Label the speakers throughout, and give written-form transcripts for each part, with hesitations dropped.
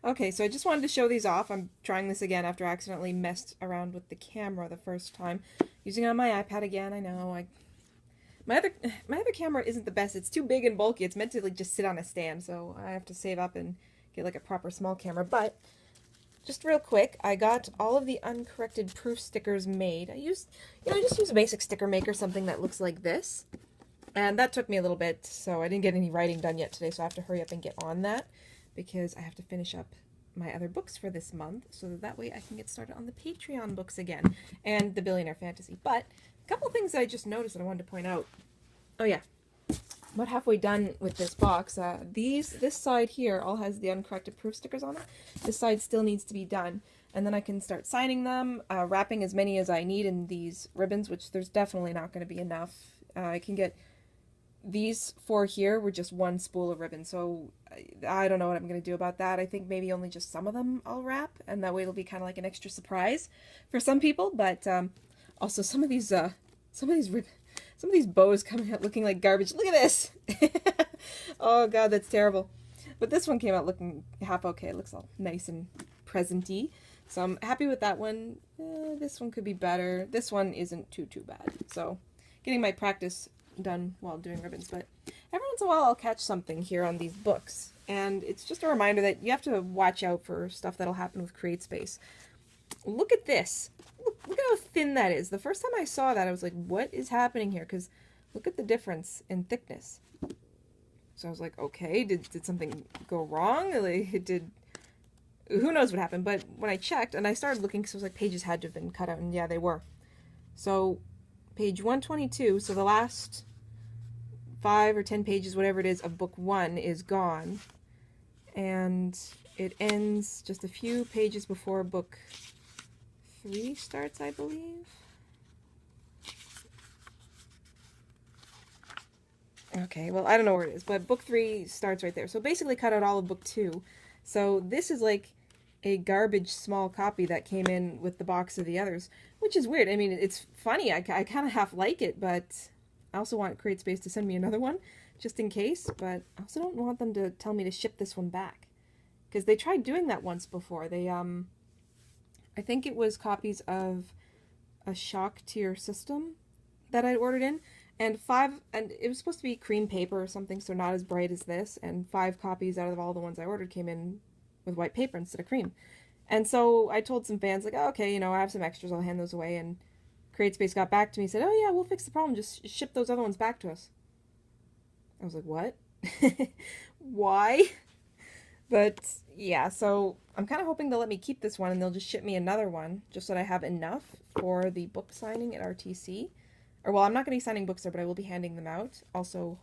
Speaker 1: Okay, so I just wanted to show these off. I'm trying this again after I accidentally messed around with the camera the first time. Using it on my iPad again, I know. My other my other camera isn't the best. It's too big and bulky. It's meant to like just sit on a stand, so I have to save up and get like a proper small camera. But just real quick, I got all of the uncorrected proof stickers made. I just use a basic sticker maker, something that looks like this. And that took me a little bit, so I didn't get any writing done yet today, so I have to hurry up and get on that because I have to finish up my other books for this month so that way I can get started on the Patreon books again and the Billionaire Fantasy. But a couple of things that I just noticed that I wanted to point out. Oh yeah, about halfway done with this box. This side here all has the uncorrected proof stickers on it. This side still needs to be done. And then I can start signing them, wrapping as many as I need in these ribbons, which there's definitely not going to be enough. I can get these four here were just one spool of ribbon, so I don't know what I'm going to do about that. I think maybe only just some of them I'll wrap, and that way it'll be kind of like an extra surprise for some people. But also some of these bows coming out looking like garbage. Look at this! Oh god, that's terrible. But this one came out looking half okay. It looks all nice and present-y. So I'm happy with that one. This one could be better. This one isn't too bad. So getting my practice done while doing ribbons, but every once in a while I'll catch something here on these books, and it's just a reminder that you have to watch out for stuff that'll happen with CreateSpace. Look at this. Look at how thin that is. The first time I saw that, I was like, what is happening here? Because look at the difference in thickness. So I was like, okay, did something go wrong? Like, who knows what happened? But when I checked, and I started looking, because I was like, pages had to have been cut out, and yeah, they were. So page 122, so the last 5 or 10 pages, whatever it is, of book 1 is gone. And it ends just a few pages before book 3 starts, I believe. Okay, well, I don't know where it is, but book 3 starts right there. So basically cut out all of book 2. So this is like a garbage small copy that came in with the box of the others, which is weird. I mean, it's funny. I kind of half like it, but I also want CreateSpace to send me another one just in case, but I also don't want them to tell me to ship this one back because they tried doing that once before. I think it was copies of a Shock Tier system that I'd ordered in, and it was supposed to be cream paper or something, so not as bright as this, and 5 copies out of all the ones I ordered came in with white paper instead of cream. And so I told some fans, like, oh, okay, I have some extras, I'll hand those away. And CreateSpace got back to me and said, oh, yeah, we'll fix the problem, just ship those other ones back to us. I was like, what? Why? But, yeah, so I'm kind of hoping they'll let me keep this one and they'll just ship me another one, just so that I have enough for the book signing at RTC. Or, well, I'm not going to be signing books there, but I will be handing them out. Also,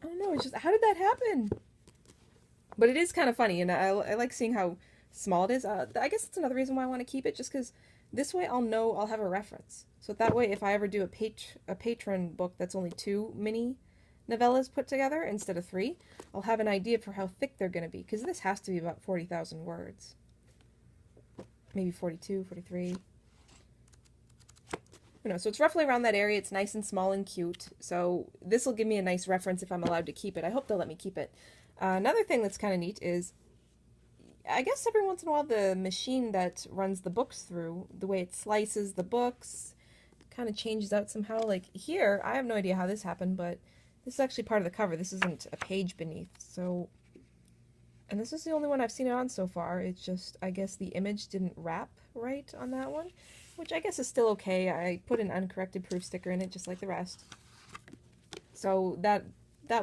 Speaker 1: I don't know, it's just, how did that happen? But it is kind of funny, and I like seeing how small it is. I guess it's another reason why I want to keep it, just because this way I'll know I'll have a reference. So that way, if I ever do a patron book that's only 2 mini novellas put together instead of 3, I'll have an idea for how thick they're going to be, because this has to be about 40,000 words. Maybe 42, 43. So it's roughly around that area. It's nice and small and cute. So this will give me a nice reference if I'm allowed to keep it. I hope they'll let me keep it. Another thing that's kind of neat is, I guess every once in a while the machine that runs the books through, the way it slices the books, kind of changes out somehow. Like here, I have no idea how this happened, but this is actually part of the cover. This isn't a page beneath. So, and this is the only one I've seen it on so far. It's just, I guess the image didn't wrap right on that one, which I guess is still okay. I put an uncorrected proof sticker in it just like the rest. So that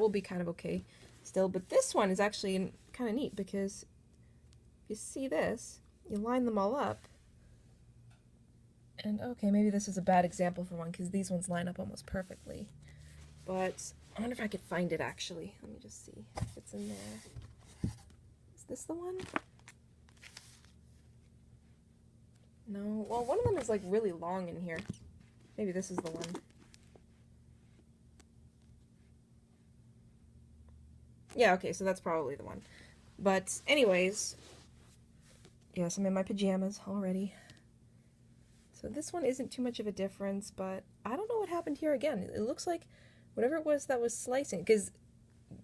Speaker 1: will be kind of okay still. But this one is actually kind of neat because if you see this, you line them all up. And okay, maybe this is a bad example for one because these ones line up almost perfectly. But I wonder if I could find it actually. Let me just see if it's in there. Is this the one? No. Well, one of them is like really long in here. Maybe this is the one. Yeah, okay, so that's probably the one. But anyways, yes, I'm in my pajamas already. So this one isn't too much of a difference, but I don't know what happened here again. It looks like whatever it was that was slicing, because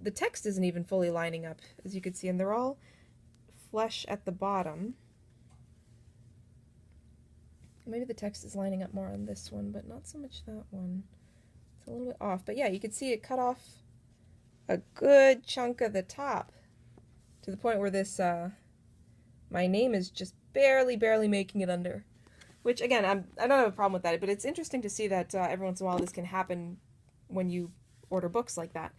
Speaker 1: the text isn't even fully lining up, as you can see, and they're all flush at the bottom. Maybe the text is lining up more on this one, but not so much that one. It's a little bit off. But yeah, you can see it cut off a good chunk of the top to the point where this, my name is just barely making it under. Which, again, I don't have a problem with that, but it's interesting to see that every once in a while this can happen when you order books like that.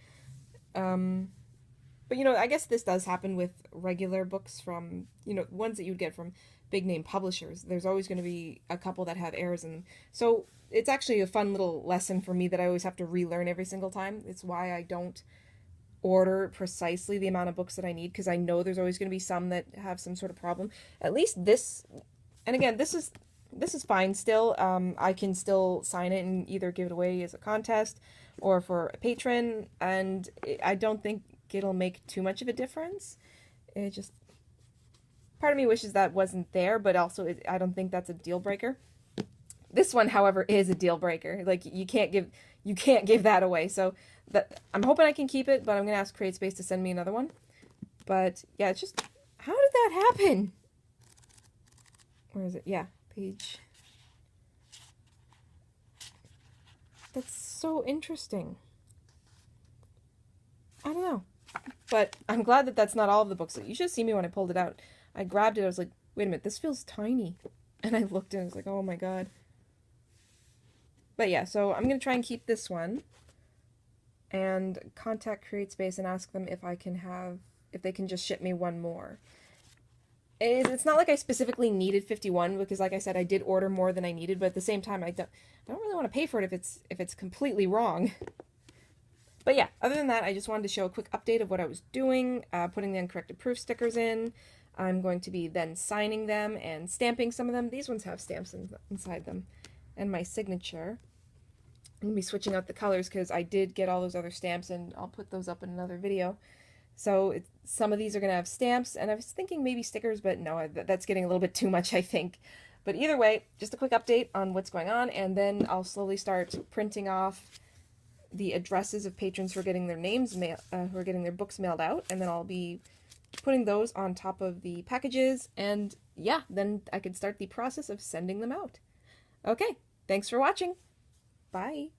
Speaker 1: But, you know, I guess this does happen with regular books from, you know, ones that you'd get from big name publishers. There's always going to be a couple that have errors in them. So it's actually a fun little lesson for me that I always have to relearn every single time. It's why I don't order precisely the amount of books that I need, because I know there's always going to be some that have some sort of problem. At least this, and again, this is fine still. I can still sign it and either give it away as a contest or for a patron, and I don't think it'll make too much of a difference. It just, part of me wishes that wasn't there, but also I don't think that's a deal breaker. This one, however, is a deal breaker. Like, you can't give that away. So that, I'm hoping I can keep it, but I'm gonna ask CreateSpace to send me another one. But yeah, it's just, how did that happen? Where is it? Yeah, page. That's so interesting. I don't know. But I'm glad that that's not all of the books. You should have seen me when I pulled it out. I grabbed it, I was like, wait a minute, this feels tiny. And I looked and I was like, oh my god. But yeah, so I'm going to try and keep this one. And contact CreateSpace and ask them if they can just ship me one more. It's not like I specifically needed 51, because like I said, I did order more than I needed, but at the same time, I don't really want to pay for it if it's completely wrong. But yeah, other than that, I just wanted to show a quick update of what I was doing, putting the uncorrected proof stickers in. I'm going to be then signing them and stamping some of them. These ones have stamps inside them, and my signature. I'm going to be switching out the colors because I did get all those other stamps, and I'll put those up in another video. So some of these are going to have stamps, and I was thinking maybe stickers, but no, that's getting a little bit too much, I think. But either way, just a quick update on what's going on, and then I'll slowly start printing off the addresses of patrons who are getting their names who are getting their books mailed out, and then I'll be putting those on top of the packages, and yeah, then I can start the process of sending them out. Okay, thanks for watching. Bye.